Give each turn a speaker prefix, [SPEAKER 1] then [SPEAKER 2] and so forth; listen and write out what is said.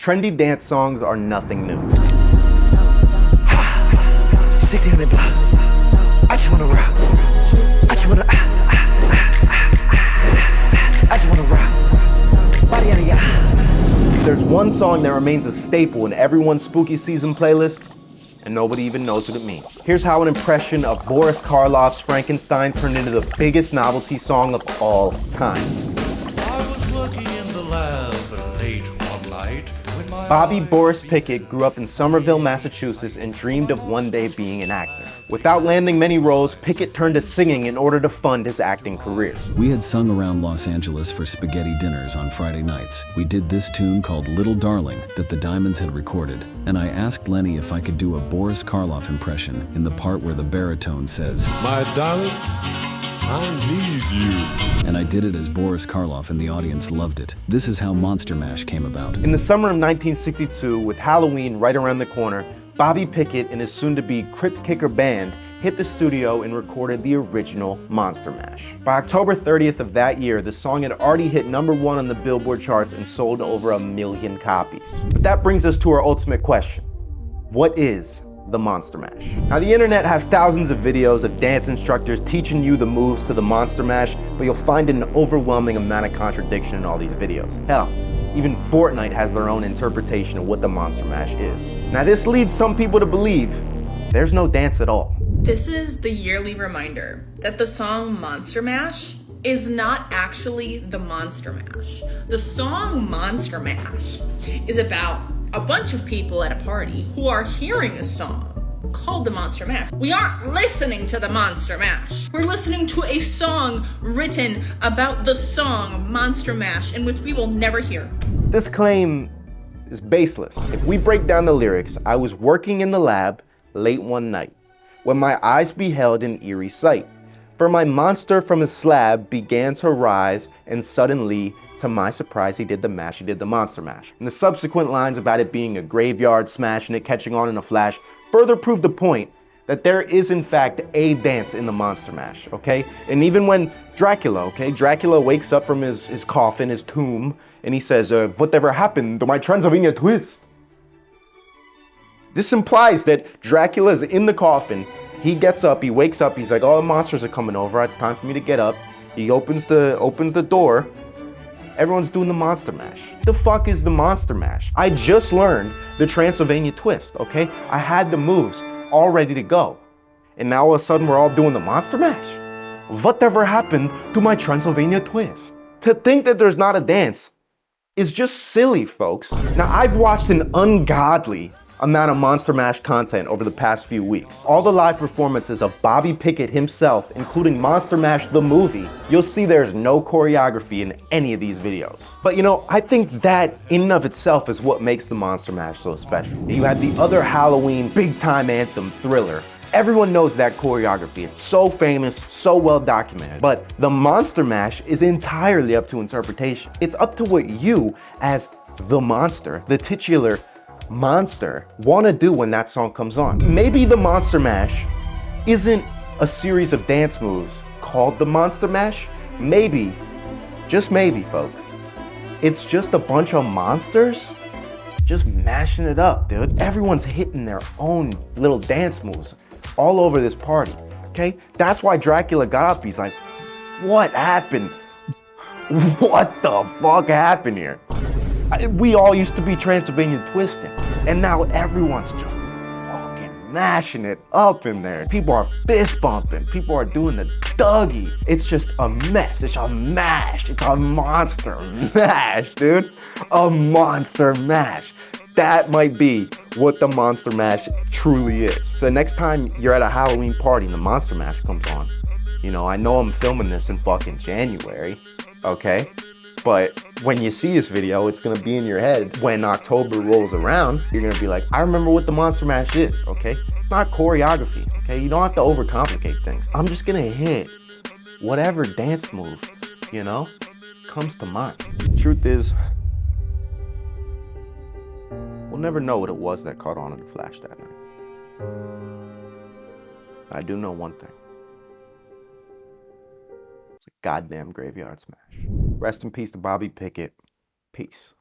[SPEAKER 1] trendy dance songs are nothing new.
[SPEAKER 2] 1600 block. I just wanna rock. I just wanna I just wanna rock. Body out of ya.
[SPEAKER 1] There's one song that remains a staple in everyone's spooky season playlist, and nobody even knows what it means. Here's how an impression of Boris Karloff's Frankenstein turned into the biggest novelty song of all time.
[SPEAKER 3] I was working in the lab late one night when my
[SPEAKER 1] Bobby Boris Pickett grew up in Somerville, Massachusetts, and dreamed of one day being an actor. Without landing many roles, Pickett turned to singing in order to fund his acting career.
[SPEAKER 4] We had sung around Los Angeles for spaghetti dinners on Friday nights. We did this tune called Little Darling that the Diamonds had recorded, and I asked Lenny if I could do a Boris Karloff impression in the part where the baritone says,
[SPEAKER 5] My darling, I need you.
[SPEAKER 4] and I did it as Boris Karloff, and the audience loved it. This is how Monster Mash came about.
[SPEAKER 1] In the summer of 1962, with Halloween right around the corner, Bobby Pickett and his soon-to-be Crypt Kicker band hit the studio and recorded the original Monster Mash. By October 30th of that year, the song had already hit #1 on the Billboard charts and sold over 1 million copies. But that brings us to our ultimate question. What is the Monster Mash? Now, the internet has thousands of videos of dance instructors teaching you the moves to the Monster Mash, but you'll find an overwhelming amount of contradiction in all these videos. Hell, even Fortnite has their own interpretation of what the Monster Mash is. Now, this leads some people to believe there's no dance at all.
[SPEAKER 6] This is the yearly reminder that the song Monster Mash is not actually the Monster Mash. The song Monster Mash is about a bunch of people at a party who are hearing a song called the Monster Mash. We aren't listening to the Monster Mash. We're listening to a song written about the song Monster Mash, in which we will never hear.
[SPEAKER 1] This claim is baseless. If we break down the lyrics, I was working in the lab late one night when my eyes beheld an eerie sight. For my monster from his slab began to rise, and suddenly, to my surprise, he did the mash, he did the Monster Mash. And the subsequent lines about it being a graveyard smash and it catching on in a flash further prove the point that there is in fact a dance in the Monster Mash, okay? And even when Dracula wakes up from his coffin, his tomb, and he says, whatever happened to my Transylvania Twist? This implies that Dracula is in the coffin, he gets up, he wakes up, he's like, oh, the monsters are coming over, it's time for me to get up. He opens the door, everyone's doing the Monster Mash. The fuck is the Monster Mash? I just learned the Transylvania Twist, okay? I had the moves all ready to go. And now all of a sudden we're all doing the Monster Mash? Whatever happened to my Transylvania Twist? To think that there's not a dance is just silly, folks. Now, I've watched an ungodly amount of Monster Mash content over the past few weeks. All the live performances of Bobby Pickett himself, including Monster Mash the movie, you'll see there's no choreography in any of these videos. But you know, I think that in and of itself is what makes the Monster Mash so special. You have the other Halloween big time anthem, Thriller. Everyone knows that choreography. It's so famous, so well documented. But the Monster Mash is entirely up to interpretation. It's up to what you, as the monster, the titular monster, want to do when that song comes on. Maybe the Monster Mash isn't a series of dance moves called the Monster Mash. Maybe, just maybe, folks, it's just a bunch of monsters just mashing it up, dude. Everyone's hitting their own little dance moves all over this party, okay? That's why Dracula got up. He's like, what happened? What the fuck happened here? We all used to be Transylvania Twisting, and now everyone's just fucking mashing it up in there. People are fist bumping. People are doing the Dougie. It's just a mess. It's a mash. It's a monster mash, dude. A monster mash. That might be what the Monster Mash truly is. So next time you're at a Halloween party and the Monster Mash comes on, you know, I know I'm filming this in fucking January, okay? But when you see this video, it's gonna be in your head. When October rolls around, you're gonna be like, I remember what the Monster Mash is, okay? It's not choreography, okay? You don't have to overcomplicate things. I'm just gonna hit whatever dance move, you know, comes to mind. Truth is, we'll never know what it was that caught on in the flash that night. I do know one thing. It's a goddamn graveyard smash. Rest in peace to Bobby Pickett. Peace.